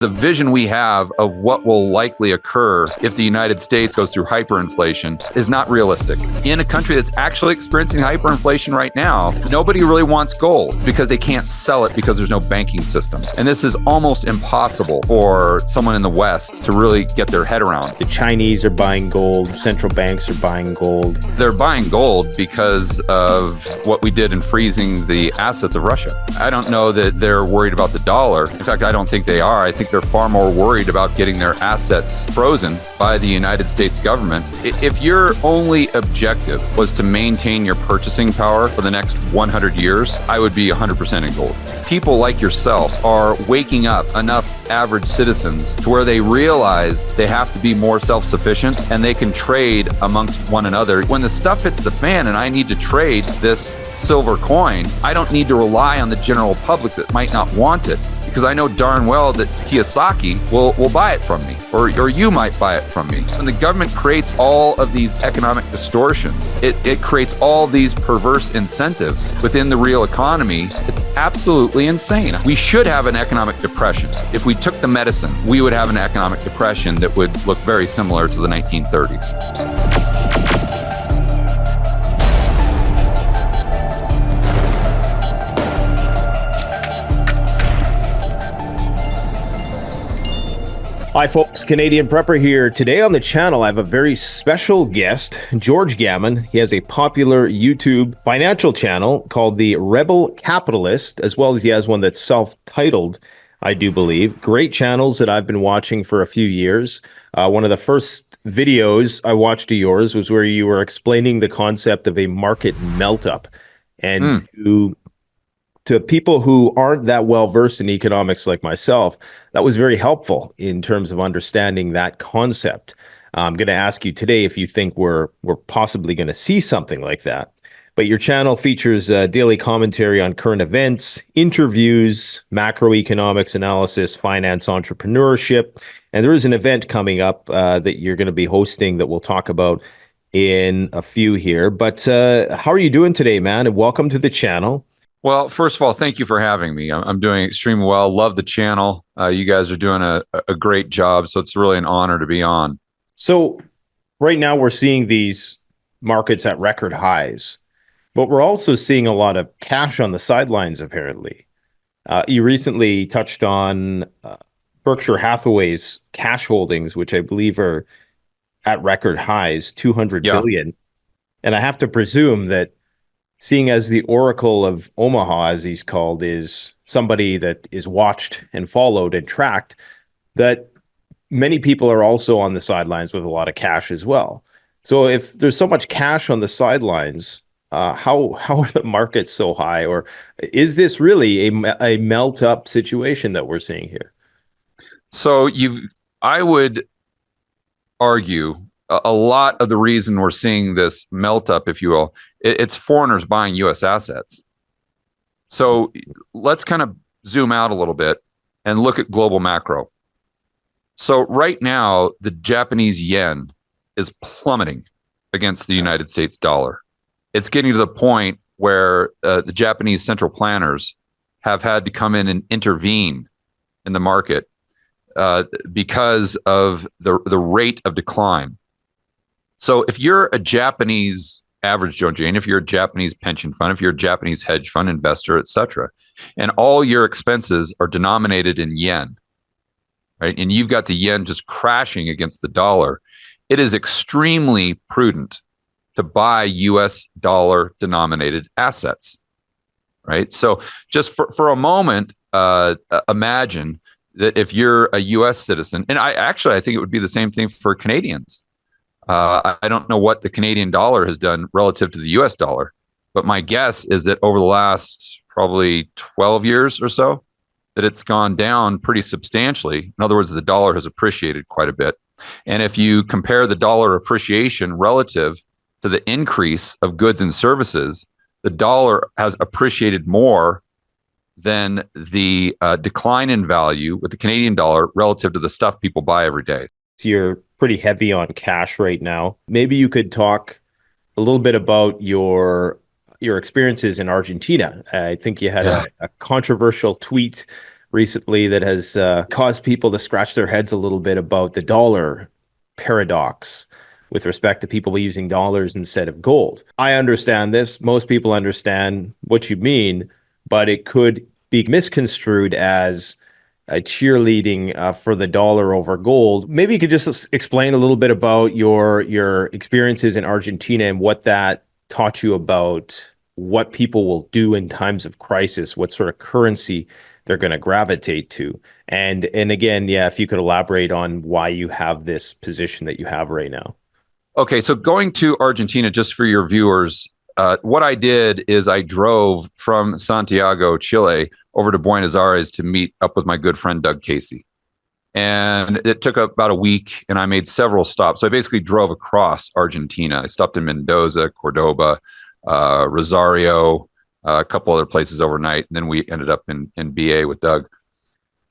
The vision we have of what will likely occur if the United States goes through hyperinflation is not realistic. In a country that's actually experiencing hyperinflation right now, nobody really wants gold because they can't sell it because there's no banking system. And this is almost impossible for someone in the West to really get their head around. The Chinese are buying gold, central banks are buying gold. They're buying gold because of what we did in freezing the assets of Russia. I don't know that they're worried about the dollar. In fact, I don't think they are. I think they're far more worried about getting their assets frozen by the United States government. If your only objective was to maintain your purchasing power for the next 100 years, I would be 100% in gold. People like yourself are waking up enough average citizens to where they realize they have to be more self-sufficient and they can trade amongst one another. When the stuff hits the fan and I need to trade this silver coin, I don't need to rely on the general public that might not want it, because I know darn well that Kiyosaki will buy it from me, or you might buy it from me. When the government creates all of these economic distortions, it creates all these perverse incentives within the real economy. It's absolutely insane. We should have an economic depression. If we took the medicine, we would have an economic depression that would look very similar to the 1930s. Hi folks, Canadian Prepper here. Today on the channel I have a very special guest, George Gammon. He has a popular YouTube financial channel called The Rebel Capitalist, as well as he has one that's self-titled, I do believe. Great channels that I've been watching for a few years. One of the first videos I watched of yours was where you were explaining the concept of a market melt-up. And to people who aren't that well versed in economics like myself, that was very helpful in terms of understanding that concept. I'm going to ask you today if you think we're possibly going to see something like that. But your channel features daily commentary on current events, interviews, macroeconomics analysis, finance, entrepreneurship. And there is an event coming up that you're going to be hosting that we'll talk about in a few here. But how are you doing today, man? And welcome to the channel. Well, first of all, thank you for having me. I'm doing extremely well. Love the channel. You guys are doing a great job. So it's really an honor to be on. So right now we're seeing these markets at record highs, but we're also seeing a lot of cash on the sidelines, apparently. You recently touched on Berkshire Hathaway's cash holdings, which I believe are at record highs, 200 billion. And I have to presume that, seeing as the Oracle of Omaha, as he's called, is somebody that is watched and followed and tracked, that many people are also on the sidelines with a lot of cash as well. So if there's so much cash on the sidelines, how are the markets so high? Or is this really a melt-up situation that we're seeing here? So I would argue a lot of the reason we're seeing this melt up, if you will, it's foreigners buying U.S. assets. So let's kind of zoom out a little bit and look at global macro. So right now, the Japanese yen is plummeting against the United States dollar. It's getting to the point where the Japanese central planners have had to come in and intervene in the market because of the rate of decline. So if you're a Japanese average Joe Jane, if you're a Japanese pension fund, if you're a Japanese hedge fund investor, et cetera, and all your expenses are denominated in yen, right? And you've got the yen just crashing against the dollar, it is extremely prudent to buy US dollar denominated assets, right? So just for a moment, imagine that if you're a US citizen, and I think it would be the same thing for Canadians. I don't know what the Canadian dollar has done relative to the US dollar, but my guess is that over the last probably 12 years or so, that it's gone down pretty substantially. In other words, the dollar has appreciated quite a bit. And if you compare the dollar appreciation relative to the increase of goods and services, the dollar has appreciated more than the decline in value with the Canadian dollar relative to the stuff people buy every day. So you're pretty heavy on cash right now. Maybe you could talk a little bit about your experiences in Argentina. I think you had a controversial tweet recently that has caused people to scratch their heads a little bit about the dollar paradox with respect to people using dollars instead of gold. I understand this. Most people understand what you mean, but it could be misconstrued as a cheerleading for the dollar over gold. Maybe you could just explain a little bit about your experiences in Argentina and what that taught you about what people will do in times of crisis, what sort of currency they're going to gravitate to. And again, yeah, if you could elaborate on why you have this position that you have right now. Okay, so going to Argentina, just for your viewers, what I did is I drove from Santiago, Chile, over to Buenos Aires to meet up with my good friend Doug Casey. And it took about a week, and I made several stops. So I basically drove across Argentina. I stopped in Mendoza, Cordoba, Rosario, a couple other places overnight, and then we ended up in BA with Doug.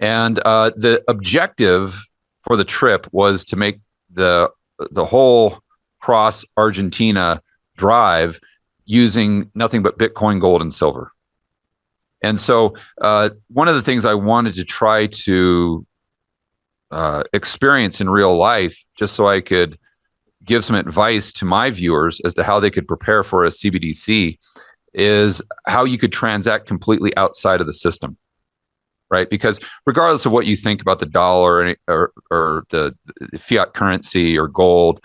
And the objective for the trip was to make the whole cross Argentina drive using nothing but Bitcoin, gold, and silver. And so one of the things I wanted to try to experience in real life, just so I could give some advice to my viewers as to how they could prepare for a CBDC, is how you could transact completely outside of the system, right? Because regardless of what you think about the dollar or the fiat currency or gold,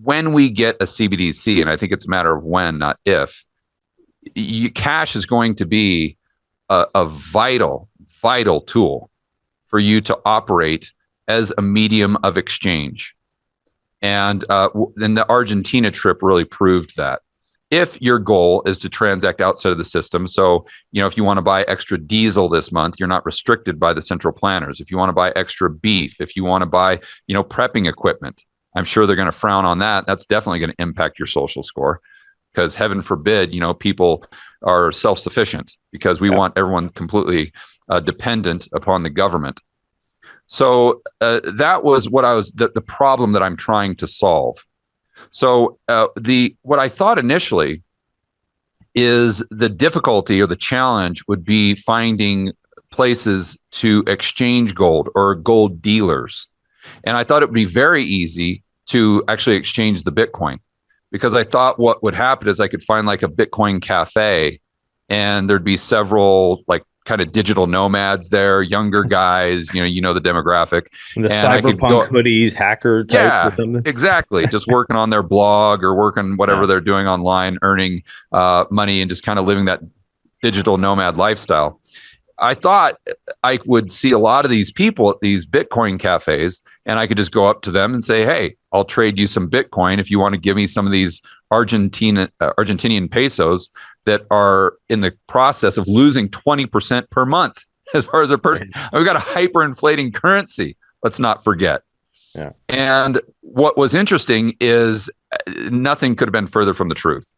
when we get a CBDC, and I think it's a matter of when, not if, cash is going to be a vital tool for you to operate as a medium of exchange. And then the Argentina trip really proved that. If your goal is to transact outside of the system, so if you want to buy extra diesel this month, you're not restricted by the central planners. If you want to buy extra beef, if you want to buy prepping equipment, I'm sure they're going to frown on that. That's definitely going to impact your social score, because heaven forbid, people are self-sufficient, because we want everyone completely dependent upon the government. So that was what the problem that I'm trying to solve. So what I thought initially is the difficulty or the challenge would be finding places to exchange gold or gold dealers. And I thought it would be very easy to actually exchange the Bitcoin, because I thought what would happen is I could find like a Bitcoin cafe, and there'd be several like kind of digital nomads there, younger guys, the demographic. And the cyberpunk hoodies, hacker types or something. Exactly. Just working on their blog or working whatever they're doing online, earning money and just kind of living that digital nomad lifestyle. I thought I would see a lot of these people at these Bitcoin cafes, and I could just go up to them and say, hey, I'll trade you some Bitcoin if you want to give me some of these Argentinian pesos that are in the process of losing 20% per month as far as their person. We've got a hyperinflating currency. Let's not forget. Yeah. And what was interesting is nothing could have been further from the truth.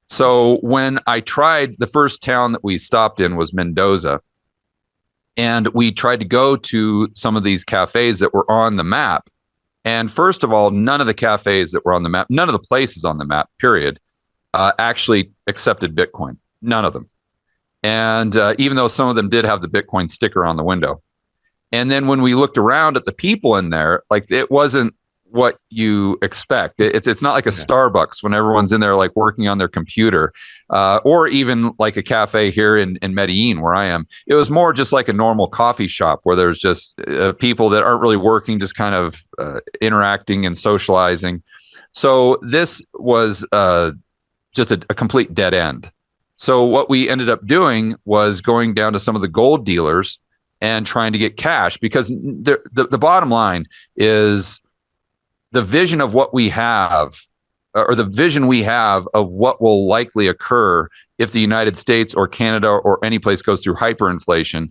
So when I tried, the first town that we stopped in was Mendoza. And we tried to go to some of these cafes that were on the map. And first of all, none of the cafes that were on the map, none of the places on the map, period, actually accepted Bitcoin. None of them. And even though some of them did have the Bitcoin sticker on the window. And then when we looked around at the people in there, like it wasn't what you expect. It's not like a Starbucks when everyone's in there like working on their computer, or even like a cafe here in Medellin where I am. It was more just like a normal coffee shop where there's just people that aren't really working, just kind of interacting and socializing. So this was just a complete dead end. So what we ended up doing was going down to some of the gold dealers and trying to get cash, because the bottom line is the vision of what we have, or the vision we have of what will likely occur if the United States or Canada or any place goes through hyperinflation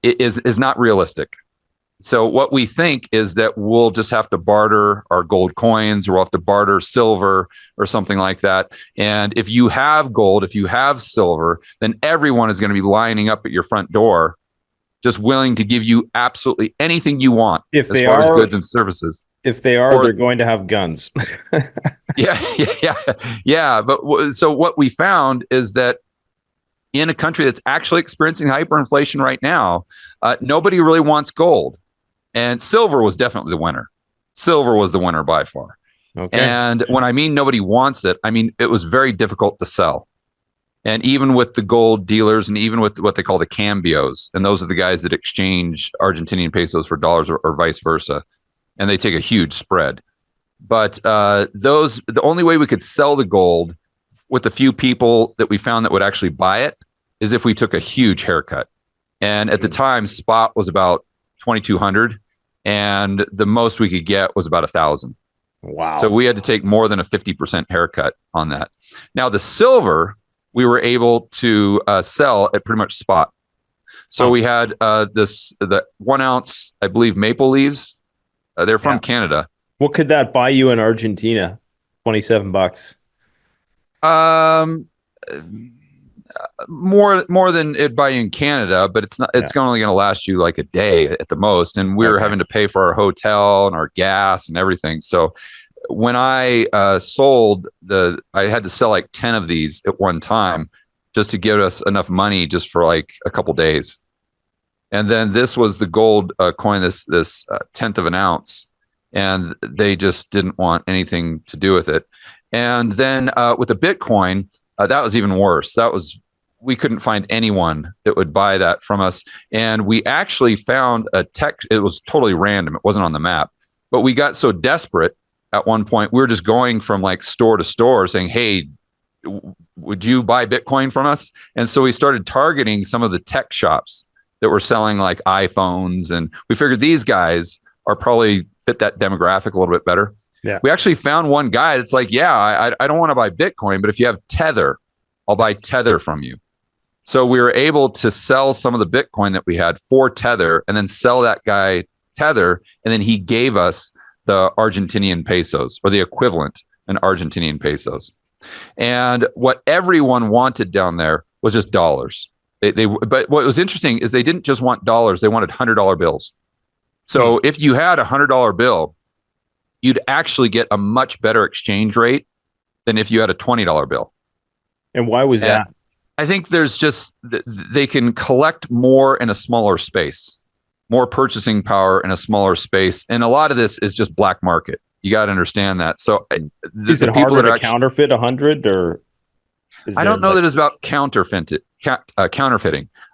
is not realistic. So what we think is that we'll just have to barter our gold coins, or we'll have to barter silver or something like that. And if you have gold, if you have silver, then everyone is going to be lining up at your front door, just willing to give you absolutely anything you want as far as goods and services. If they are, they're going to have guns. Yeah. But so what we found is that in a country that's actually experiencing hyperinflation right now, nobody really wants gold. And silver was definitely the winner. Silver was the winner by far. Okay. And when I mean nobody wants it, I mean it was very difficult to sell. And even with the gold dealers and even with what they call the cambios, and those are the guys that exchange Argentinian pesos for dollars or vice versa, and they take a huge spread. But the only way we could sell the gold with the few people that we found that would actually buy it is if we took a huge haircut. And at the time, spot was about 2,200, and the most we could get was about 1,000. Wow. So we had to take more than a 50% haircut on that. Now the silver we were able to sell at pretty much spot. So we had the 1 ounce, I believe, maple leaves. They're from Canada. What could that buy you in Argentina? $27. More than it'd buy you in Canada, but it's not. It's only going to last you like a day at the most. And we were having to pay for our hotel and our gas and everything. So when I sold I had to sell like 10 of these at one time just to give us enough money just for like a couple days. And then this was the gold coin, this 10th of an ounce, and they just didn't want anything to do with it. And then with the Bitcoin, that was even worse. We couldn't find anyone that would buy that from us. And we actually found a tech. It was totally random. It wasn't on the map, but we got so desperate at one point, we were just going from like store to store saying, hey, would you buy Bitcoin from us? And so we started targeting some of the tech shops that were selling like iPhones. And we figured these guys are probably fit that demographic a little bit better. Yeah. We actually found one guy that's like, yeah, I don't want to buy Bitcoin, but if you have Tether, I'll buy Tether from you. So we were able to sell some of the Bitcoin that we had for Tether and then sell that guy Tether. And then he gave us the Argentinian pesos or the equivalent in Argentinian pesos. And what everyone wanted down there was just dollars. But what was interesting is they didn't just want dollars. They wanted $100 bills. So if you had a $100 bill, you'd actually get a much better exchange rate than if you had a $20 bill. And why was that? I think there's just, they can collect more in a smaller space, more purchasing power in a smaller space. And a lot of this is just black market. You got to understand that. So is it harder to counterfeit 100 or? I don't know that it's about counterfeiting.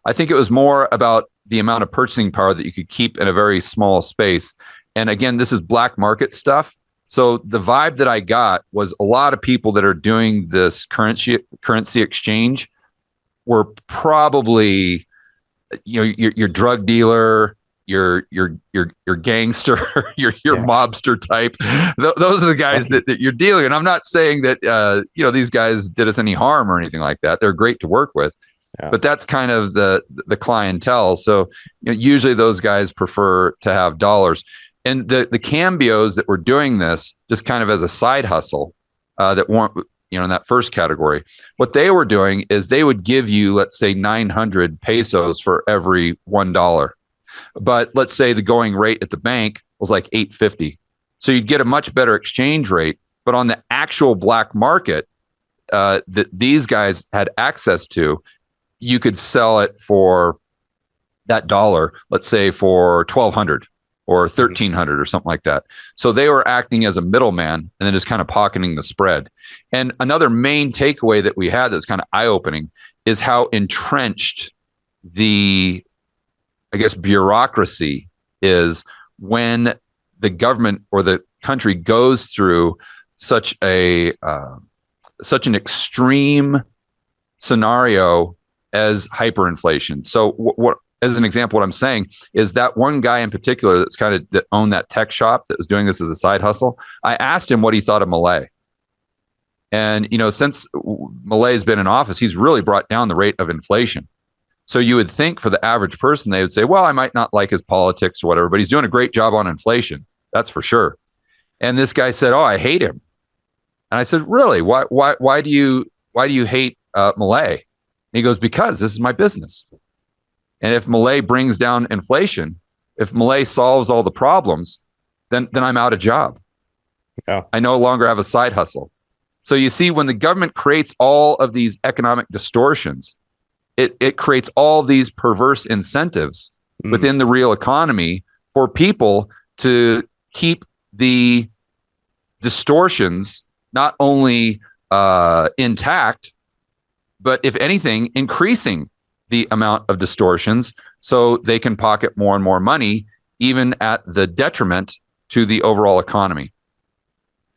I think it was more about the amount of purchasing power that you could keep in a very small space. And again, this is black market stuff. So the vibe that I got was a lot of people that are doing this currency exchange were probably, your drug dealer, your gangster, your mobster type. Those are the guys that you're dealing. And I'm not saying that these guys did us any harm or anything like that. They're great to work with. Yeah. But that's kind of the clientele. So usually those guys prefer to have dollars. And the cambios that were doing this just kind of as a side hustle that weren't, in that first category, what they were doing is they would give you, let's say, 900 pesos for every $1. But let's say the going rate at the bank was like 850. So you'd get a much better exchange rate. But on the actual black market that these guys had access to, you could sell it for that dollar, let's say for 1,200 or 1,300 or something like that. So they were acting as a middleman and then just kind of pocketing the spread. And another main takeaway that we had that's kind of eye-opening is how entrenched the, I guess, bureaucracy is when the government or the country goes through such an extreme scenario as hyperinflation. So what as an example, what I'm saying is that one guy in particular that owned that tech shop that was doing this as a side hustle. I asked him what he thought of Milei. And, since Milei's been in office, he's really brought down the rate of inflation. So you would think for the average person, they would say, well, I might not like his politics or whatever, but he's doing a great job on inflation. That's for sure. And this guy said, oh, I hate him. And I said, really? Why do you hate Milei? And he goes, because this is my business. And if Milei brings down inflation, if Milei solves all the problems, then I'm out of job. Yeah. I no longer have a side hustle. So you see, when the government creates all of these economic distortions, it creates all these perverse incentives within the real economy for people to keep the distortions not only intact, but if anything, increasing the amount of distortions so they can pocket more and more money, even at the detriment to the overall economy.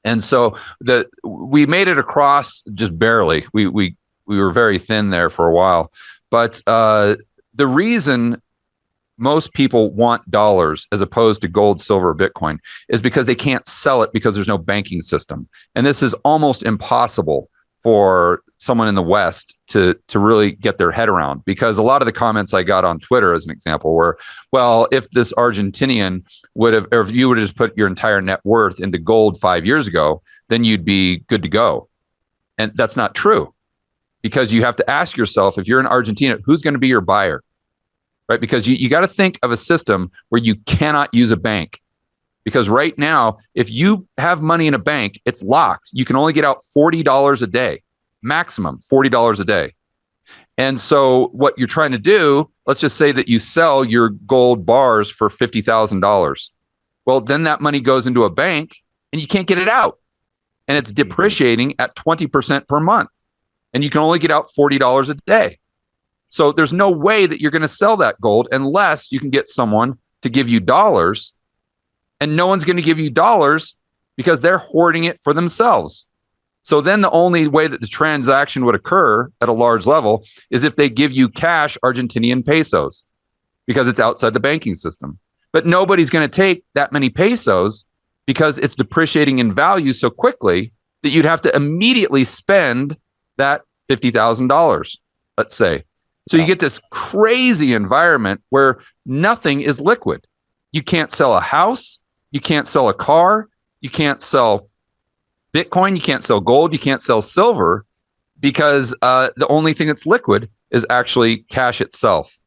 And so we made it across just barely. We were very thin there for a while. But the reason most people want dollars as opposed to gold, silver, Bitcoin is because they can't sell it because there's no banking system. And this is almost impossible for someone in the West to really get their head around, because a lot of the comments I got on Twitter, as an example, were, well, if this Argentinian would have, or if you would have just put your entire net worth into gold 5 years ago, then you'd be good to go. And that's not true, because you have to ask yourself, if you're in Argentina, who's going to be your buyer, right? Because you got to think of a system where you cannot use a bank. Because right now, if you have money in a bank, it's locked. You can only get out $40 a day, maximum $40 a day. And so what you're trying to do, let's just say that you sell your gold bars for $50,000. Well, then that money goes into a bank and you can't get it out. And it's depreciating at 20% per month. And you can only get out $40 a day. So there's no way that you're going to sell that gold unless you can get someone to give you dollars. And no one's going to give you dollars because they're hoarding it for themselves. So then the only way that the transaction would occur at a large level is if they give you cash Argentinian pesos, because it's outside the banking system. But nobody's going to take that many pesos because it's depreciating in value so quickly that you'd have to immediately spend that $50,000, let's say. So you get this crazy environment where nothing is liquid. You can't sell a house. You can't sell a car. You can't sell Bitcoin. You can't sell gold. You can't sell silver, because the only thing that's liquid is actually cash itself.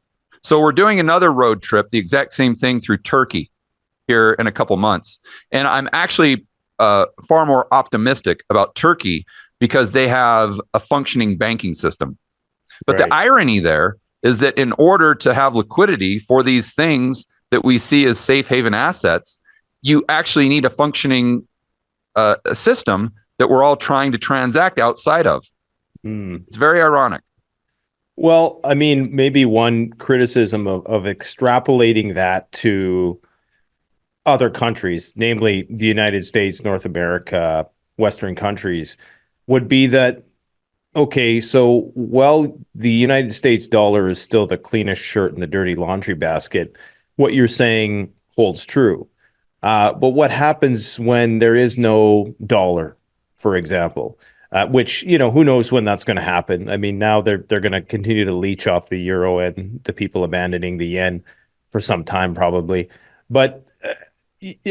So we're doing another road trip, the exact same thing, through Turkey here in a couple months. And I'm actually far more optimistic about Turkey because they have a functioning banking system. But the irony there is that in order to have liquidity for these things that we see as safe haven assets, you actually need a functioning system that we're all trying to transact outside of. It's very ironic. Well, I mean, maybe one criticism of extrapolating that to other countries, namely the United States, North America, Western countries, would be that, okay, so while the United States dollar is still the cleanest shirt in the dirty laundry basket, what you're saying holds true. But what happens when there is no dollar, for example, which, who knows when that's going to happen? I mean, now they're going to continue to leech off the euro and the people abandoning the yen for some time, probably. But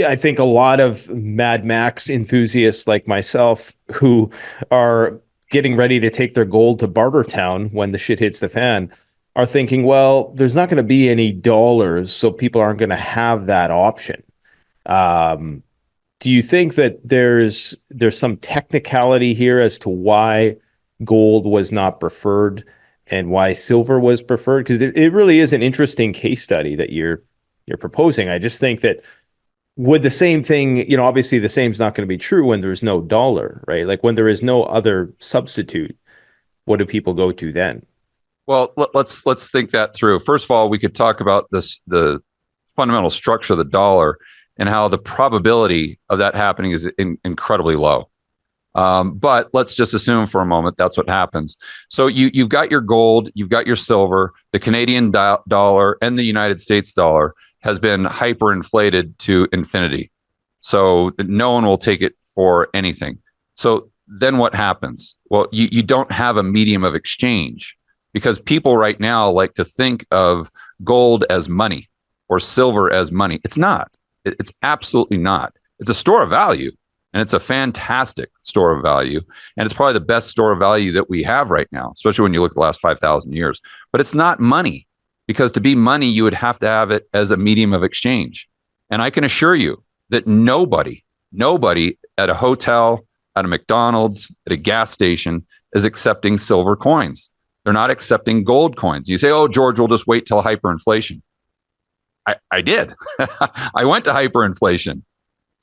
I think a lot of Mad Max enthusiasts like myself who are getting ready to take their gold to Bartertown when the shit hits the fan are thinking, well, there's not going to be any dollars, so people aren't going to have that option. Do you think that there's some technicality here as to why gold was not preferred and why silver was preferred? Because it really is an interesting case study that you're proposing. I just think that would the same thing, obviously the same is not going to be true when there's no dollar, right? Like when there is no other substitute, what do people go to then? Well, let's think that through. First of all, we could talk about the fundamental structure of the dollar and how the probability of that happening is incredibly low. But let's just assume for a moment that's what happens. So you've got your gold, you've got your silver, the Canadian dollar and the United States dollar has been hyperinflated to infinity. So no one will take it for anything. So then what happens? Well, you don't have a medium of exchange, because people right now like to think of gold as money or silver as money. It's not. It's absolutely not. It's a store of value, and it's a fantastic store of value. And it's probably the best store of value that we have right now, especially when you look at the last 5,000 years. But it's not money, because to be money, you would have to have it as a medium of exchange. And I can assure you that nobody at a hotel, at a McDonald's, at a gas station is accepting silver coins. They're not accepting gold coins. You say, oh, George, we'll just wait till hyperinflation. I did. I went to hyperinflation,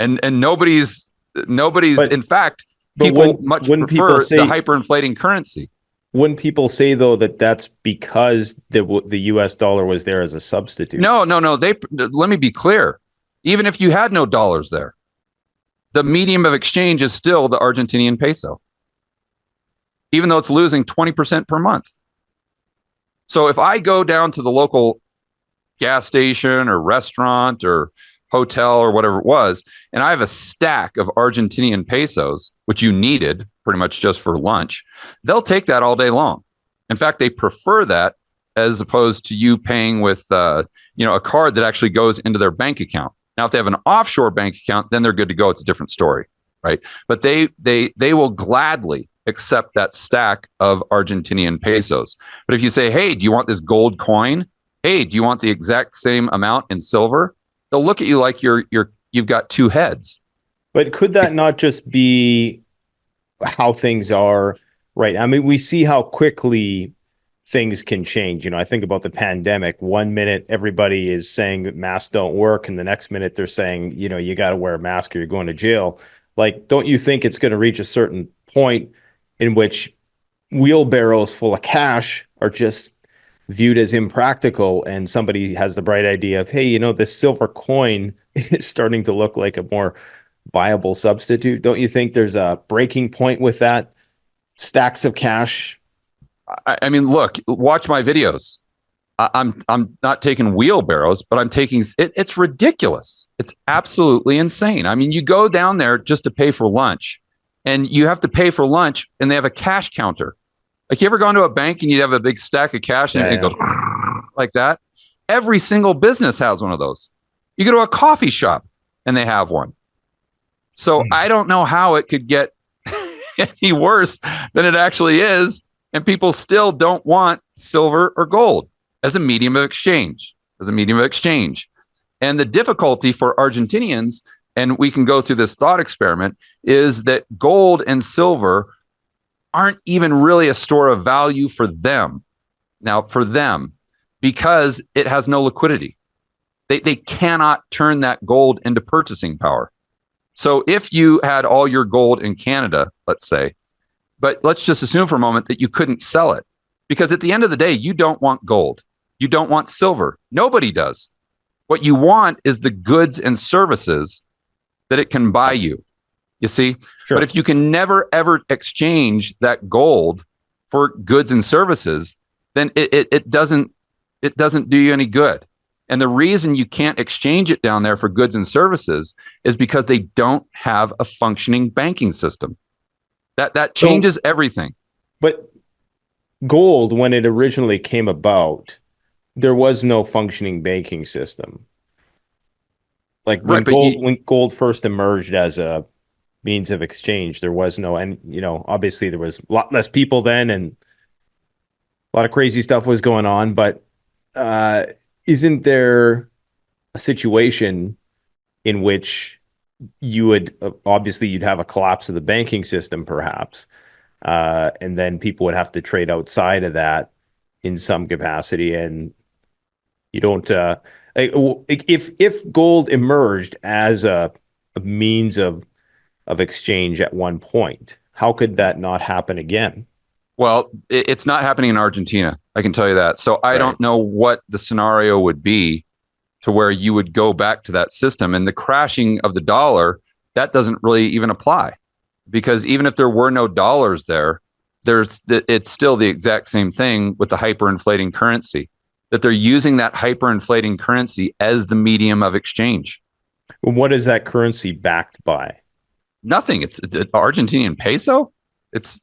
and nobody's But in fact, but people much when people prefer say the hyperinflating currency. when people say though that that's because the U.S. dollar was there as a substitute. No. Let me be clear. Even if you had no dollars there, the medium of exchange is still the Argentinian peso, even though it's losing 20% per month. So if I go down to the local gas station or restaurant or hotel or whatever it was, and I have a stack of Argentinian pesos, which you needed pretty much just for lunch, they'll take that all day long. In fact, they prefer that as opposed to you paying with a card that actually goes into their bank account. Now, if they have an offshore bank account, then they're good to go. It's a different story, right? But they will gladly accept that stack of Argentinian pesos. But if you say, hey, do you want this gold coin? Hey, do you want the exact same amount in silver? They'll look at you like you've got two heads. But could that not just be how things are right now? I mean, we see how quickly things can change. I think about the pandemic. One minute, everybody is saying that masks don't work, and the next minute they're saying, you got to wear a mask or you're going to jail. Like, don't you think it's going to reach a certain point in which wheelbarrows full of cash are just viewed as impractical, and somebody has the bright idea of, hey, this silver coin is starting to look like a more viable substitute? Don't you think there's a breaking point with that? Stacks of cash. I mean, look, watch my videos. I'm not taking wheelbarrows, but I'm taking it. It's ridiculous. It's absolutely insane. I mean, you go down there just to pay for lunch, and you have to pay for lunch, and they have a cash counter. Like, you ever gone to a bank and you'd have a big stack of cash and it goes like that? Every single business has one of those. You go to a coffee shop and they have one. So I don't know how it could get any worse than it actually is. And people still don't want silver or gold as a medium of exchange, And the difficulty for Argentinians, and we can go through this thought experiment, is that gold and silver aren't even really a store of value for them. Now, for them, because it has no liquidity. They cannot turn that gold into purchasing power. So if you had all your gold in Canada, let's say, but let's just assume for a moment that you couldn't sell it, because at the end of the day, you don't want gold. You don't want silver. Nobody does. What you want is the goods and services that it can buy you. You see? Sure. But if you can never, ever exchange that gold for goods and services, then it doesn't do you any good. And the reason you can't exchange it down there for goods and services is because they don't have a functioning banking system. That changes everything. But gold, when it originally came about, there was no functioning banking system. Like when gold first emerged as a means of exchange, there was no, and obviously there was a lot less people then, and a lot of crazy stuff was going on. But isn't there a situation in which you would obviously you'd have a collapse of the banking system, perhaps, and then people would have to trade outside of that in some capacity, and you don't. If gold emerged as a means of exchange at one point, how could that not happen again? Well, it's not happening in Argentina. I can tell you that. So I don't know what the scenario would be to where you would go back to that system. And the crashing of the dollar, that doesn't really even apply, because even if there were no dollars there, it's still the exact same thing with the hyperinflating currency, that they're using that hyperinflating currency as the medium of exchange. What is that currency backed by? Nothing. It's Argentinian peso. It's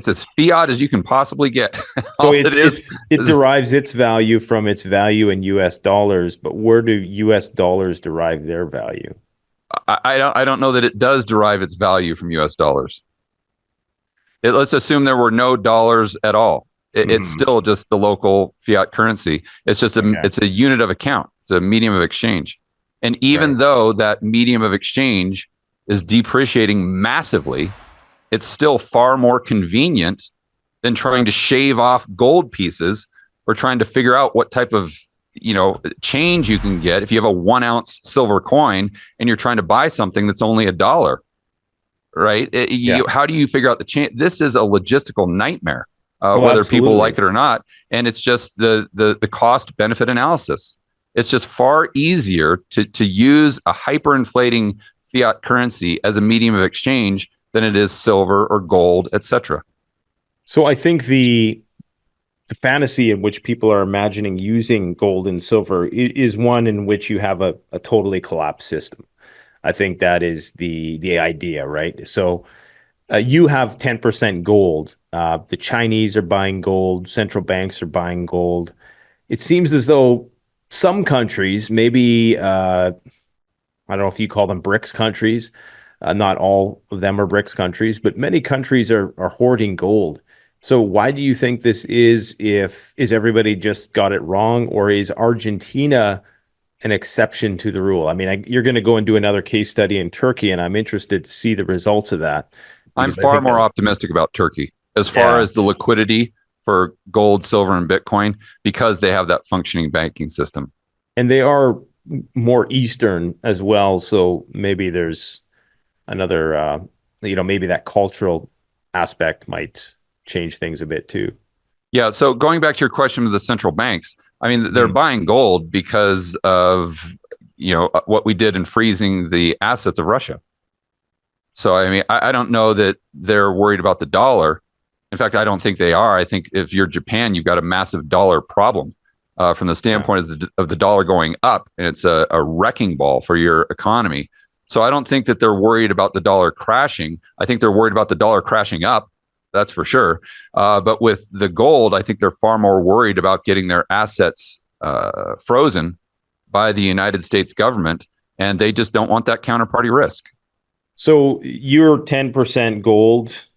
as fiat as you can possibly get. So it derives its value from its value in U.S. dollars. But where do U.S. dollars derive their value? I don't know that it does derive its value from U.S. dollars. Let's assume there were no dollars at all. It's still just the local fiat currency. It's just it's a unit of account. It's a medium of exchange. And even though that medium of exchange is depreciating massively, it's still far more convenient than trying to shave off gold pieces or trying to figure out what type of change you can get if you have a 1 ounce silver coin and you're trying to buy something that's only $1, right? How do you figure out the change? This is a logistical nightmare, whether people like it or not. And it's just the cost benefit analysis. It's just far easier to use a hyperinflating fiat currency as a medium of exchange than it is silver or gold, etc. So I think the fantasy in which people are imagining using gold and silver is one in which you have a totally collapsed system. I think that is the idea, right? So you have 10% gold. The Chinese are buying gold. Central banks are buying gold. It seems as though some countries, maybe, I don't know if you call them BRICS countries, not all of them are BRICS countries, but many countries are hoarding gold. So why do you think this is? Is everybody just got it wrong, or is Argentina an exception to the rule? I mean, you're going to go and do another case study in Turkey, and I'm interested to see the results of that. I'm far more optimistic about Turkey as far as the liquidity for gold, silver, and Bitcoin, because they have that functioning banking system. And they are more Eastern as well. So maybe there's another, maybe that cultural aspect might change things a bit too. Yeah. So going back to your question of the central banks, I mean, they're buying gold because of, what we did in freezing the assets of Russia. So, I mean, I don't know that they're worried about the dollar. In fact, I don't think they are. I think if you're Japan, you've got a massive dollar problem from the standpoint of the dollar going up, and it's a wrecking ball for your economy. So I don't think that they're worried about the dollar crashing. I think they're worried about the dollar crashing up. That's for sure. But with the gold, I think they're far more worried about getting their assets frozen by the United States government, and they just don't want that counterparty risk. So you're 10% gold.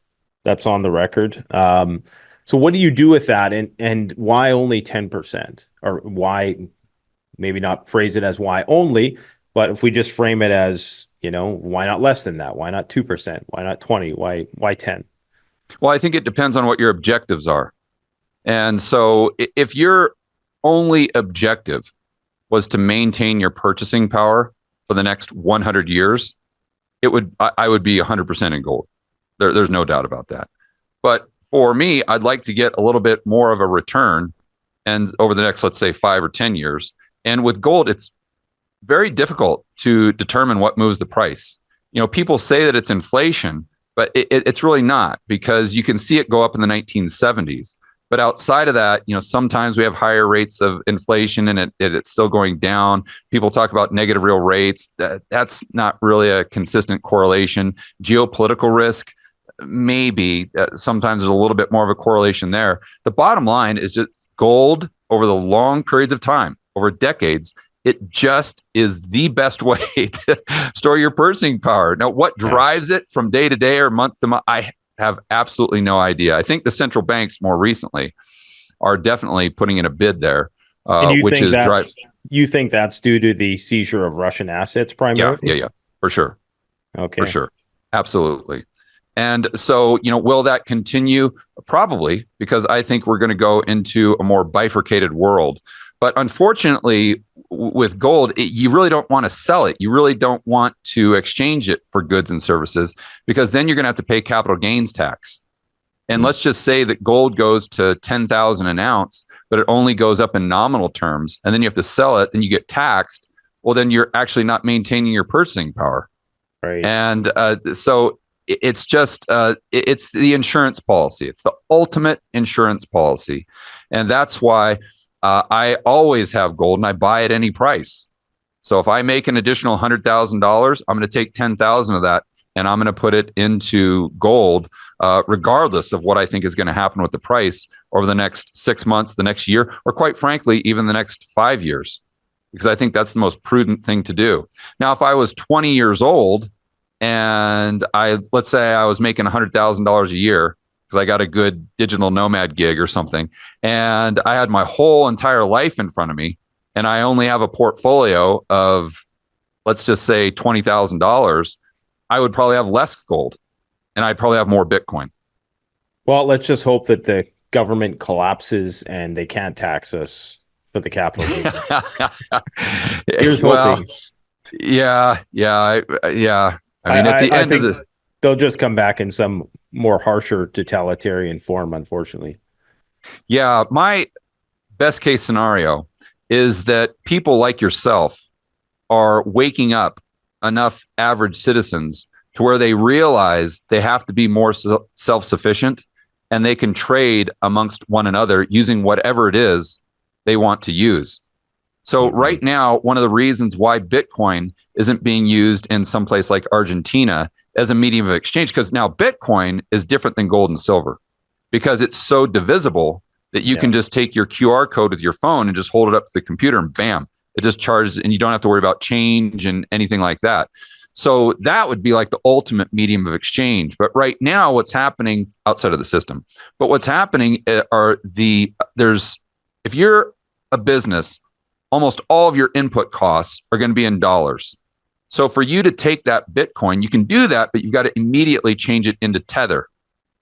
That's on the record. So what do you do with that, and why only 10%? Or why, maybe not phrase it as why only, but if we just frame it as, why not less than that? Why not 2%? Why not 20? Why 10? Well, I think it depends on what your objectives are. And so if your only objective was to maintain your purchasing power for the next 100 years, I would be 100% in gold. There's no doubt about that. But for me, I'd like to get a little bit more of a return and over the next, let's say, 5 or 10 years. And with gold, it's very difficult to determine what moves the price. People say that it's inflation, but it's really not, because you can see it go up in the 1970s. But outside of that, sometimes we have higher rates of inflation and it's still going down. People talk about negative real rates. That's not really a consistent correlation. Geopolitical risk, maybe. Sometimes there's a little bit more of a correlation there. The bottom line is just gold over the long periods of time, over decades, it just is the best way to store your purchasing power. Now, what drives it from day to day or month to month, I have absolutely no idea. I think the central banks more recently are definitely putting in a bid there, you think that's due to the seizure of Russian assets primarily? Yeah, for sure. Okay. For sure. Absolutely. And so, will that continue? Probably, because I think we're going to go into a more bifurcated world. But unfortunately, with gold, you really don't want to sell it. You really don't want to exchange it for goods and services, because then you're going to have to pay capital gains tax. And let's just say that gold goes to 10,000 an ounce, but it only goes up in nominal terms. And then you have to sell it and you get taxed. Well, then you're actually not maintaining your purchasing power. Right. And so it's just, it's the insurance policy. It's the ultimate insurance policy. And that's why I always have gold and I buy at any price. So if I make an additional $100,000, I'm going to take 10,000 of that and I'm going to put it into gold, regardless of what I think is going to happen with the price over the next 6 months, the next year, or quite frankly, even the next 5 years, because I think that's the most prudent thing to do. Now, if I was 20 years old and let's say I was making $100,000 a year, because I got a good digital nomad gig or something, and I had my whole entire life in front of me, and I only have a portfolio of, let's just say, $20,000, I would probably have less gold, and I'd probably have more Bitcoin. Well, let's just hope that the government collapses and they can't tax us for the capital gains. Here's Well, hoping. yeah. I I, mean, at the I end of think the, they'll just come back in some more harsher totalitarian form, unfortunately. yeah, my best case scenario is that people like yourself are waking up enough average citizens to where they realize they have to be more self-sufficient and they can trade amongst one another using whatever it is they want to use. So Mhm. right now, one of the reasons why Bitcoin isn't being used in some place like Argentina as a medium of exchange, because now Bitcoin is different than gold and silver because it's so divisible that you Yeah. can just take your QR code with your phone and just hold it up to the computer and bam, it just charges and you don't have to worry about change and anything like that. So that would be like the ultimate medium of exchange. But right now, what's happening outside of the system, but what's happening are there's, if you're a business, almost all of your input costs are going to be in dollars. So for you to take that Bitcoin, you can do that, but you've got to immediately change it into Tether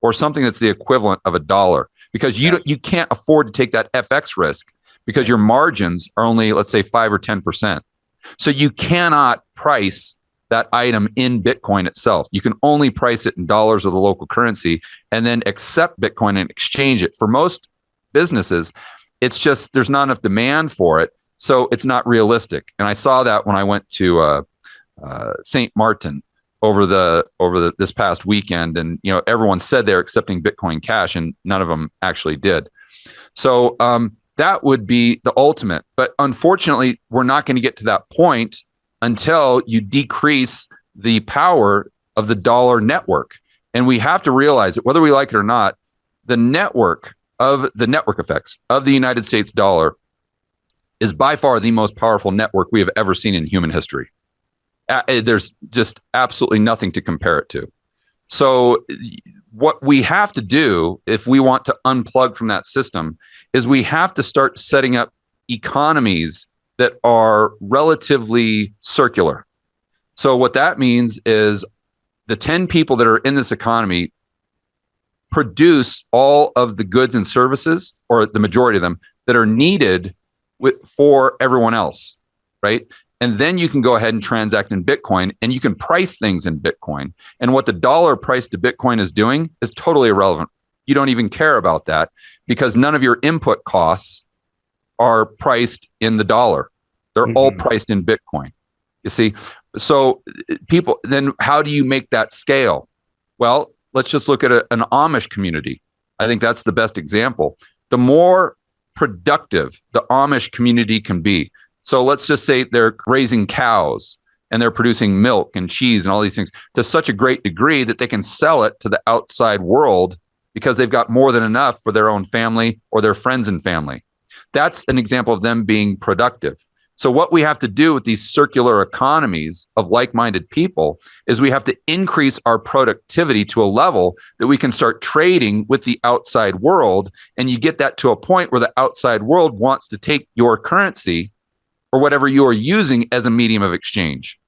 or something that's the equivalent of a dollar because Yeah. you can't afford to take that FX risk because Right. your margins are only, let's say, 5 or 10%. So you cannot price that item in Bitcoin itself. You can only price it in dollars or the local currency and then accept Bitcoin and exchange it. For most businesses, it's just there's not enough demand for it. So it's not realistic. And I saw that when I went to St. Martin over the this past weekend, and everyone said they're accepting Bitcoin Cash, and none of them actually did. So that would be the ultimate. But unfortunately, we're not going to get to that point until you decrease the power of the dollar network. And we have to realize that whether we like it or not, the network effects of the United States dollar is by far the most powerful network we have ever seen in human history. There's just absolutely nothing to compare it to. So, what we have to do if we want to unplug from that system is we have to start setting up economies that are relatively circular. So, what that means is the 10 people that are in this economy produce all of the goods and services, or the majority of them, that are needed for everyone else, right? And then you can go ahead and transact in Bitcoin and you can price things in Bitcoin. And what the dollar price to Bitcoin is doing is totally irrelevant. You don't even care about that because none of your input costs are priced in the dollar. They're all Mhm. priced in Bitcoin. You see? So people, then how do you make that scale? Well, let's just look at an Amish community. I think that's the best example. The more productive the Amish community can be. So let's just say they're raising cows and they're producing milk and cheese and all these things to such a great degree that they can sell it to the outside world because they've got more than enough for their own family or their friends and family. That's an example of them being productive. So, what we have to do with these circular economies of like minded people is we have to increase our productivity to a level that we can start trading with the outside world. And you get that to a point where the outside world wants to take your currency or whatever you are using as a medium of exchange.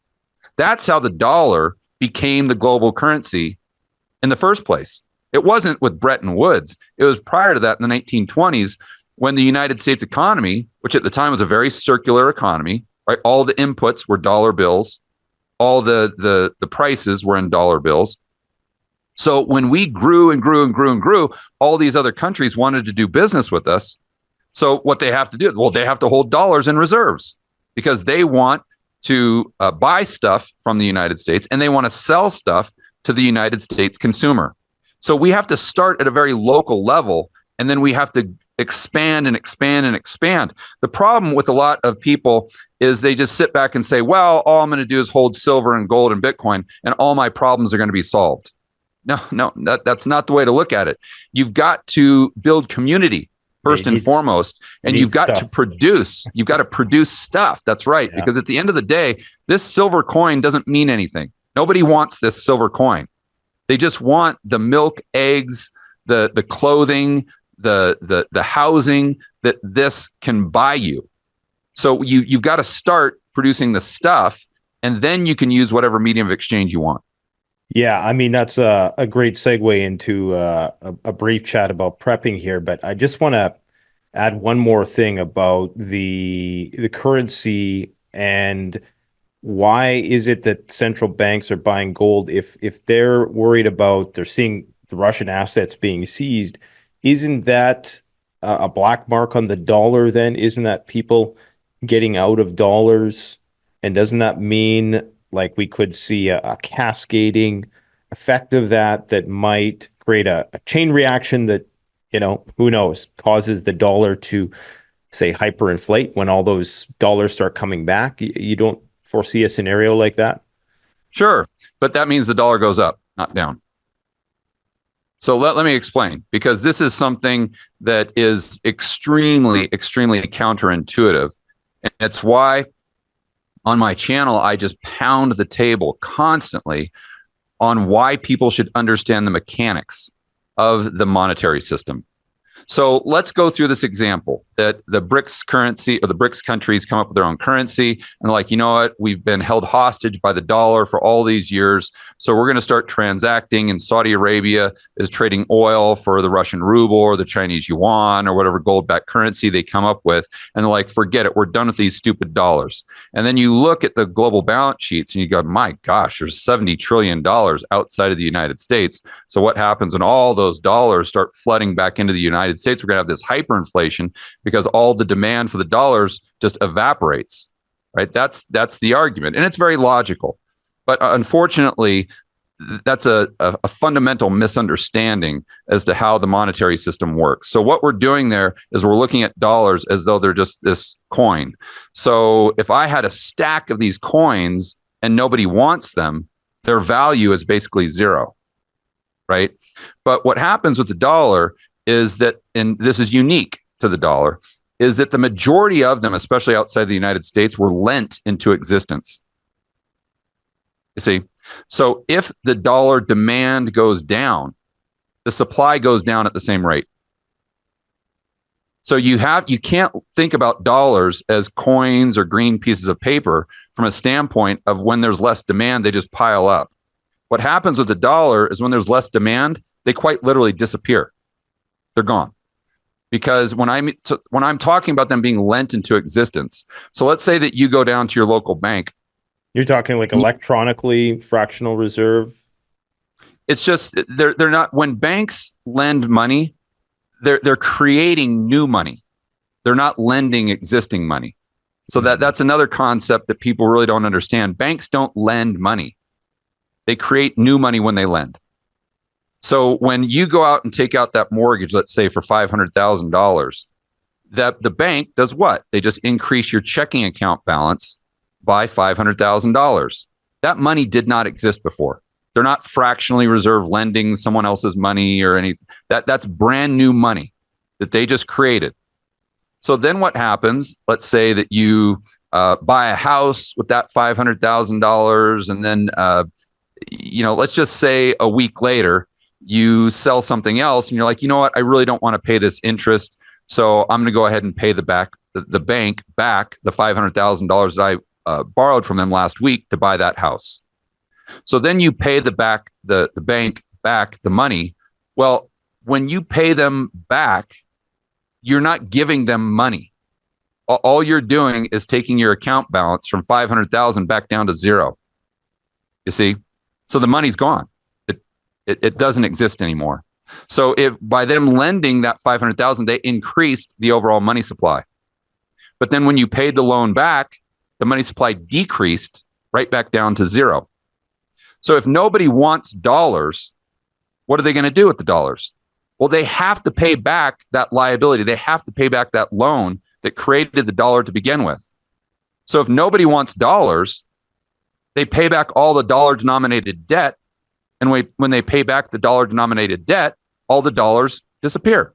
That's how the dollar became the global currency in the first place. It wasn't with Bretton Woods. It was prior to that in the 1920s when the United States economy, which at the time was a very circular economy, right? All the inputs were dollar bills, all the prices were in dollar bills. So when we grew and grew and grew and grew, all these other countries wanted to do business with us. So what they have to do, well, they have to hold dollars in reserves because they want to buy stuff from the United States and they want to sell stuff to the United States consumer. So we have to start at a very local level and then we have to expand and expand and expand. The problem with a lot of people is they just sit back and say, well, all I'm going to do is hold silver and gold and Bitcoin and all my problems are going to be solved. No, that's not the way to look at it. You've got to build community Yeah, you first and need foremost, you and need you've got to stuff. produce. You've got to produce stuff. That's right. Yeah. Because at the end of the day, this silver coin doesn't mean anything. Nobody wants this silver coin. They just want the milk, eggs, the clothing, the housing that this can buy you. So you've got to start producing the stuff, and then you can use whatever medium of exchange you want. Yeah, I mean, that's a great segue into a brief chat about prepping here, but I just want to add one more thing about the currency and why is it that central banks are buying gold if they're worried about they're seeing the Russian assets being seized? Isn't that a black mark on the dollar then? Isn't that people getting out of dollars? And doesn't that mean like we could see a cascading effect of that might create a chain reaction that, who knows, causes the dollar to say hyperinflate when all those dollars start coming back? You don't foresee a scenario like that? Sure, but that means the dollar goes up, not down. So let me explain, because this is something that is extremely, extremely counterintuitive. And it's why on my channel, I just pound the table constantly on why people should understand the mechanics of the monetary system. So let's go through this example that the BRICS currency, or the BRICS countries, come up with their own currency. And they're like, you know what? We've been held hostage by the dollar for all these years. So we're going to start transacting. And Saudi Arabia is trading oil for the Russian ruble or the Chinese yuan or whatever gold backed currency they come up with. And they're like, forget it. We're done with these stupid dollars. And then you look at the global balance sheets and you go, my gosh, there's $70 trillion outside of the United States. So what happens when all those dollars start flooding back into the United States? We're going to have this hyperinflation because all the demand for the dollars just evaporates, right? That's the argument. And it's very logical. But unfortunately, that's a fundamental misunderstanding as to how the monetary system works. So what we're doing there is we're looking at dollars as though they're just this coin. So if I had a stack of these coins and nobody wants them, their value is basically zero, right? But what happens with the dollar is that, and this is unique to the dollar, is that the majority of them, especially outside the United States, were lent into existence. You see, so if the dollar demand goes down, the supply goes down at the same rate. So you can't think about dollars as coins or green pieces of paper from a standpoint of when there's less demand, they just pile up. What happens with the dollar is when there's less demand, they quite literally disappear. They're gone. Because when I'm talking about them being lent into existence, so let's say that you go down to your local bank. You're talking like electronically fractional reserve? It's just they're not, when banks lend money, they're creating new money. They're not lending existing money. So that's another concept that people really don't understand. Banks don't lend money. They create new money when they lend. So when you go out and take out that mortgage, let's say for $500,000, that the bank does what? They just increase your checking account balance by $500,000. That money did not exist before. They're not fractionally reserve lending someone else's money or anything. That's brand new money that they just created. So then what happens? Let's say that you buy a house with that $500,000, and then let's just say a week later you sell something else, and you're like, you know what? I really don't want to pay this interest, so I'm going to go ahead and pay the bank back the $500,000 that I borrowed from them last week to buy that house. So then you pay the bank back the money. Well, when you pay them back, you're not giving them money. All you're doing is taking your account balance from 500,000 back down to zero. You see? So the money's gone. It doesn't exist anymore. So if by them lending that 500,000, they increased the overall money supply. But then when you paid the loan back, the money supply decreased right back down to zero. So if nobody wants dollars, what are they going to do with the dollars? Well, they have to pay back that liability. They have to pay back that loan that created the dollar to begin with. So if nobody wants dollars, they pay back all the dollar-denominated debt. And when they pay back the dollar-denominated debt, all the dollars disappear.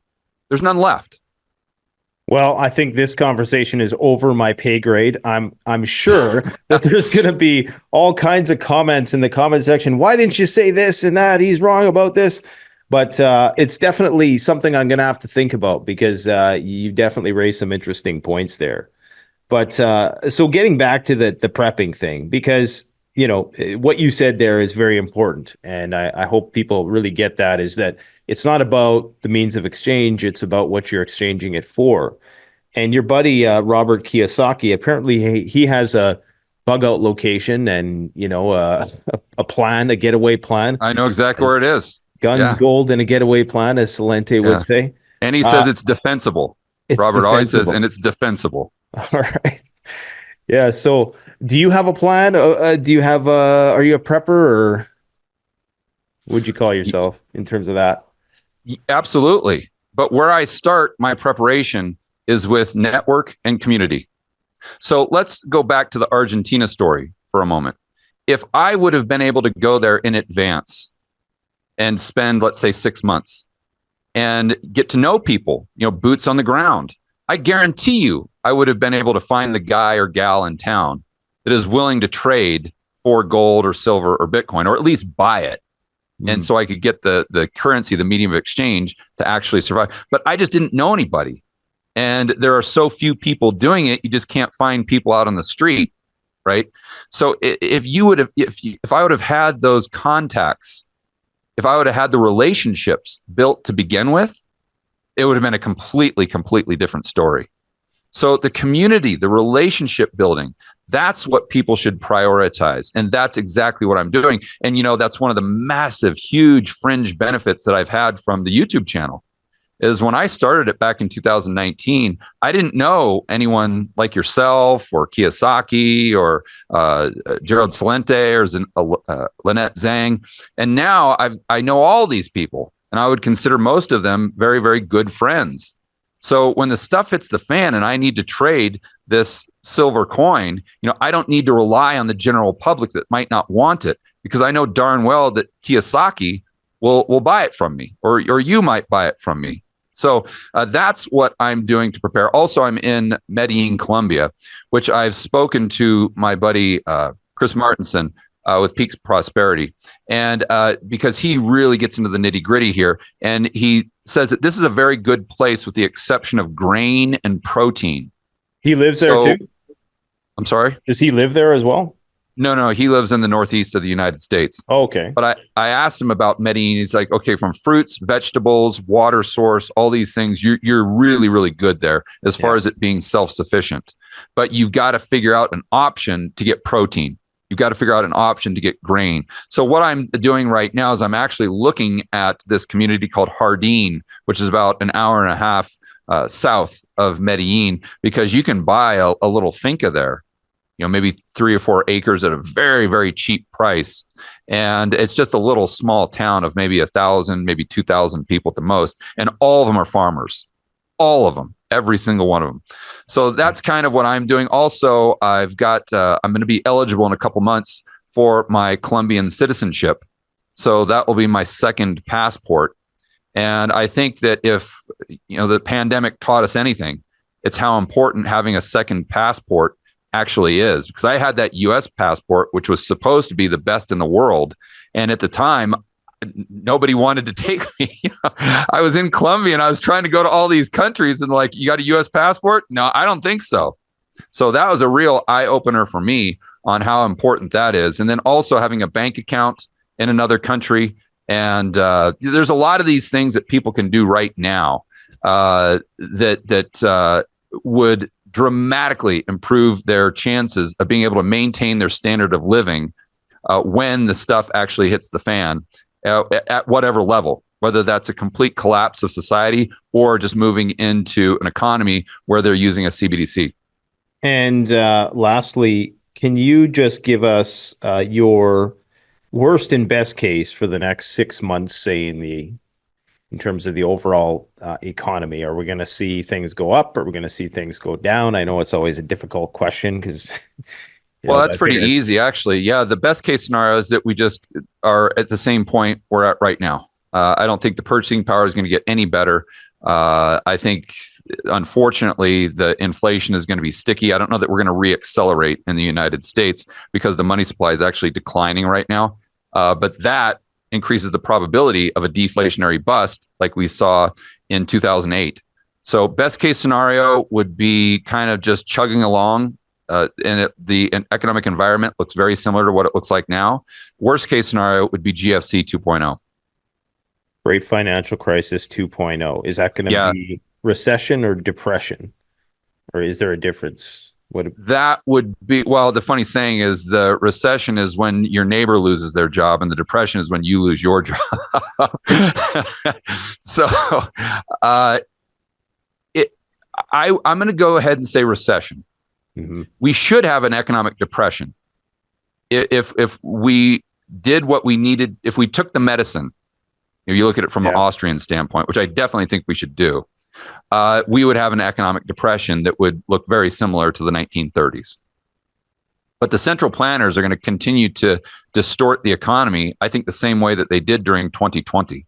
There's none left. Well, I think this conversation is over my pay grade. I'm sure that there's going to be all kinds of comments in the comment section. Why didn't you say this and that? He's wrong about this. But it's definitely something I'm going to have to think about, because you definitely raised some interesting points there. But so getting back to the prepping thing, because what you said there is very important. And I hope people really get that, is that it's not about the means of exchange. It's about what you're exchanging it for. And your buddy, Robert Kiyosaki, apparently he has a bug out location and, a plan, a getaway plan. I know exactly where As it is. guns, Yeah. gold, and a getaway plan, as Salente would Yeah. say. And he says Uh, it's defensible. it's Robert always says, defensible. and it's defensible. All right. Yeah. So do you have a plan? Are you a prepper, or would you call yourself in terms of that? Absolutely. But where I start my preparation is with network and community. So let's go back to the Argentina story for a moment. If I would have been able to go there in advance and spend, let's say, 6 months and get to know people, boots on the ground, I guarantee you I would have been able to find the guy or gal in town that is willing to trade for gold or silver or Bitcoin, or at least buy it. And so I could get the currency, the medium of exchange, to actually survive. But I just didn't know anybody. And there are so few people doing it, you just can't find people out on the street, right? So if I would have had those contacts, if I would have had the relationships built to begin with, it would have been a completely different story. So the community, the relationship building, that's what people should prioritize. And that's exactly what I'm doing. And, that's one of the massive, huge fringe benefits that I've had from the YouTube channel. Is when I started it back in 2019, I didn't know anyone like yourself or Kiyosaki or Gerald Salente or Lynette Zhang. And now I know all these people, and I would consider most of them very, very good friends. So when the stuff hits the fan and I need to trade this silver coin, I don't need to rely on the general public that might not want it, because I know darn well that Kiyosaki will buy it from me, or you might buy it from me. So that's what I'm doing to prepare. Also, I'm in Medellin, Colombia, which I've spoken to my buddy Chris Martinson with Peaks Prosperity, and because he really gets into the nitty gritty here, and he says that this is a very good place with the exception of grain and protein. He lives there too? I'm sorry? Does he live there as well? No, he lives in the northeast of the United States. Oh, okay. But I asked him about Medellin. He's like, okay, from fruits, vegetables, water source, all these things, you're really, really good there as far as it being self-sufficient. But you've got to figure out an option to get protein. You've got to figure out an option to get grain. So what I'm doing right now is I'm actually looking at this community called Jardín, which is about an hour and a half south of Medellin, because you can buy a little finca there, maybe 3 or 4 acres at a very, very cheap price. And it's just a little small town of maybe 1,000, maybe 2,000 people at the most. And all of them are farmers, all of them, every single one of them. So that's kind of what I'm doing. Also, I'm going to be eligible in a couple months for my Colombian citizenship. So that will be my second passport. And I think that if, the pandemic taught us anything, it's how important having a second passport actually is, because I had that US passport, which was supposed to be the best in the world. And at the time, nobody wanted to take me. I was in Colombia and I was trying to go to all these countries and like, you got a US passport? No, I don't think so. So that was a real eye opener for me on how important that is. And then also having a bank account in another country. And there's a lot of these things that people can do right now that would dramatically improve their chances of being able to maintain their standard of living when the stuff actually hits the fan at whatever level, whether that's a complete collapse of society or just moving into an economy where they're using a CBDC. And lastly, can you just give us your worst and best case for the next 6 months, say in terms of the overall economy? Are we going to see things go up? Are we going to see things go down? I know it's always a difficult question because. Well, that's pretty easy, actually. Yeah, the best case scenario is that we just are at the same point we're at right now. I don't think the purchasing power is going to get any better. I think, unfortunately, the inflation is going to be sticky. I don't know that we're going to reaccelerate in the United States because the money supply is actually declining right now. But that increases the probability of a deflationary bust like we saw in 2008. So best case scenario would be kind of just chugging along the economic environment looks very similar to what it looks like now. Worst case scenario would be GFC 2.0. Great financial crisis 2.0. Is that going to Yeah, be recession or depression? Or is there a difference? What? that would be, well, the funny saying is the recession is when your neighbor loses their job, and the depression is when you lose your job. So uh, it, I'm going to go ahead and say recession. Mm-hmm. We should have an economic depression if we did what we needed. If we took the medicine, if you look at it from an Austrian standpoint, which I definitely think we should do, we would have an economic depression that would look very similar to the 1930s. But the central planners are going to continue to distort the economy, I think, the same way that they did during 2020.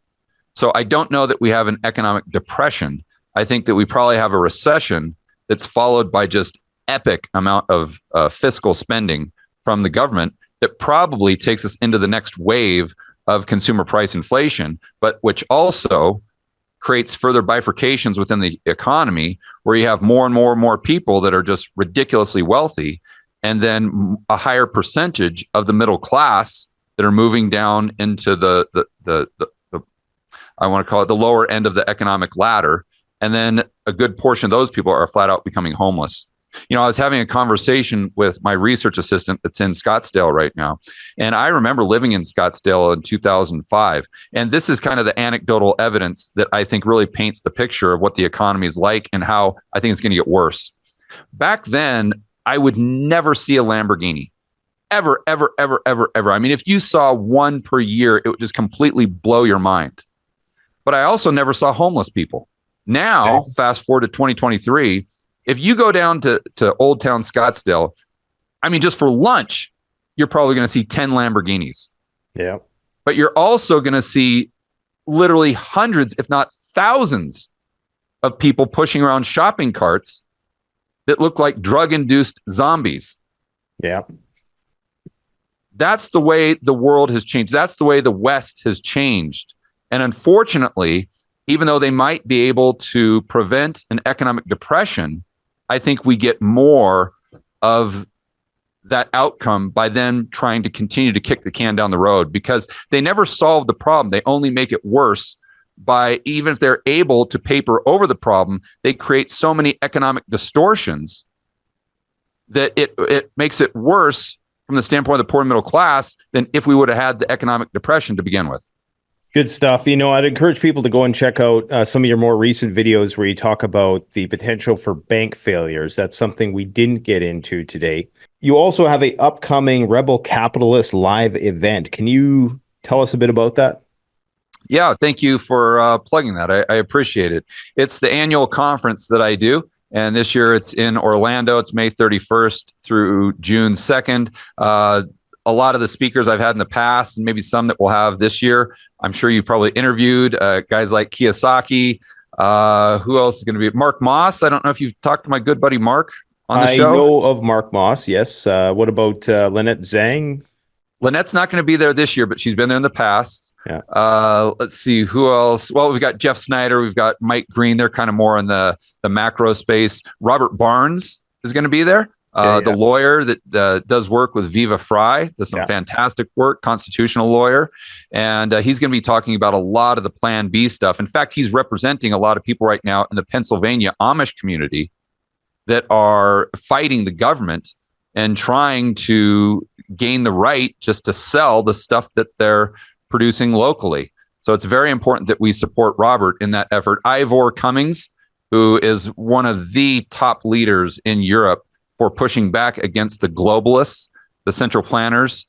So I don't know that we have an economic depression. I think that we probably have a recession that's followed by just epic amount of fiscal spending from the government that probably takes us into the next wave of consumer price inflation, but which also creates further bifurcations within the economy, where you have more and more and more people that are just ridiculously wealthy, and then a higher percentage of the middle class that are moving down into the I want to call it the lower end of the economic ladder. And then a good portion of those people are flat out becoming homeless. You know, I was having a conversation with my research assistant that's in Scottsdale right now. And I remember living in Scottsdale in 2005. And this is kind of the anecdotal evidence that I think really paints the picture of what the economy is like and how I think it's going to get worse. Back then, I would never see a Lamborghini. Ever, ever, ever, ever, ever. I mean, if you saw one per year, it would just completely blow your mind. But I also never saw homeless people. Now, fast forward to 2023, if you go down to Old Town Scottsdale, I mean, just for lunch, you're probably going to see 10 Lamborghinis. Yeah. But you're also going to see literally hundreds, if not thousands, of people pushing around shopping carts that look like drug-induced zombies. Yeah. That's the way the world has changed. That's the way the West has changed. And unfortunately, even though they might be able to prevent an economic depression, I think we get more of that outcome by them trying to continue to kick the can down the road, because they never solve the problem. They only make it worse by, even if they're able to paper over the problem, they create so many economic distortions that it makes it worse from the standpoint of the poor middle class than if we would have had the economic depression to begin with. Good stuff. You know, I'd encourage people to go and check out some of your more recent videos where you talk about the potential for bank failures. That's something we didn't get into today. You also have an upcoming Rebel Capitalist live event. Can you tell us a bit about that? Yeah, thank you for plugging that. I appreciate it. It's the annual conference that I do. And this year it's in Orlando. It's May 31st through June 2nd. A lot of the speakers I've had in the past, and maybe some that we'll have this year, I'm sure you've probably interviewed guys like Kiyosaki. Who else is going to be? Mark Moss. I don't know if you've talked to my good buddy Mark on the show. I know of Mark Moss, yes. What about Lynette Zhang? Lynette's not going to be there this year, but she's been there in the past. Yeah. Let's see who else. Well, we've got Jeff Snyder. We've got Mike Green. They're kind of more in the macro space. Robert Barnes is going to be there. The lawyer that does work with Viva Frei, does some fantastic work, constitutional lawyer. And he's going to be talking about a lot of the Plan B stuff. In fact, he's representing a lot of people right now in the Pennsylvania Amish community that are fighting the government and trying to gain the right just to sell the stuff that they're producing locally. So it's very important that we support Robert in that effort. Ivor Cummings, who is one of the top leaders in Europe for pushing back against the globalists, the central planners,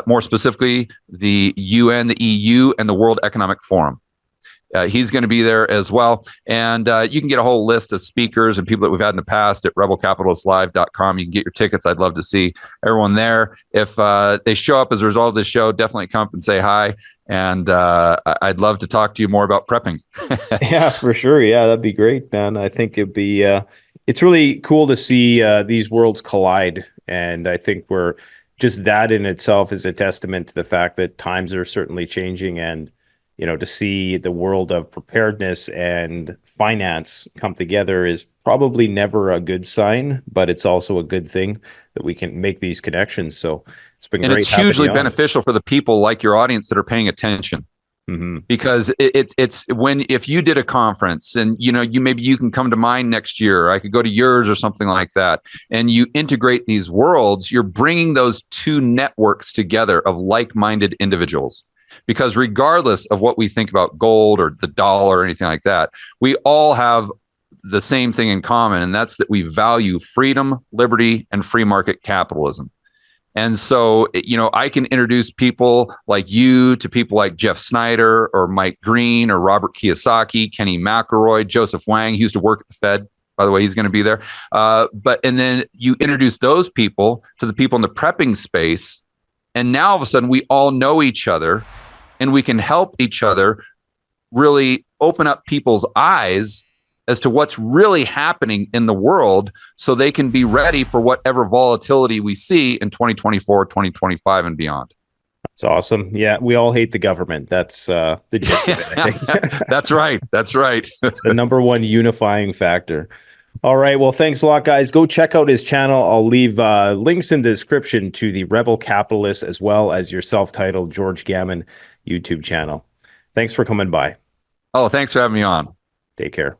more specifically the UN, the EU, and the World Economic Forum. He's going to be there as well. And you can get a whole list of speakers and people that we've had in the past at rebelcapitalistlive.com. You can get your tickets. I'd love to see everyone there. If they show up as a result of this show, definitely come up and say hi. And I'd love to talk to you more about prepping. Yeah, for sure. Yeah, that'd be great, man. I think it'd be, it's really cool to see these worlds collide. And I think just that in itself is a testament to the fact that times are certainly changing, and to see the world of preparedness and finance come together is probably never a good sign, but it's also a good thing that we can make these connections. So it's been And great it's having hugely you on. beneficial for the people like your audience that are paying attention. Hmm. Because it's when if you did a conference and you maybe you can come to mine next year, I could go to yours or something like that, and you integrate these worlds, you're bringing those two networks together of like-minded individuals. Because regardless of what we think about gold or the dollar or anything like that, we all have the same thing in common, and that's that we value freedom, liberty, and free market capitalism. And so, I can introduce people like you to people like Jeff Snyder or Mike Green or Robert Kiyosaki, Kenny McElroy, Joseph Wang. He used to work at the Fed. By the way, he's going to be there. And then you introduce those people to the people in the prepping space. And now all of a sudden we all know each other and we can help each other really open up people's eyes as to what's really happening in the world so they can be ready for whatever volatility we see in 2024, 2025, and beyond. That's awesome. Yeah, we all hate the government. That's the gist of it, I think. That's right. That's right. It's the number one unifying factor. All right. Well, thanks a lot, guys. Go check out his channel. I'll leave links in the description to the Rebel Capitalist as well as your self-titled George Gammon YouTube channel. Thanks for coming by. Oh, thanks for having me on. Take care.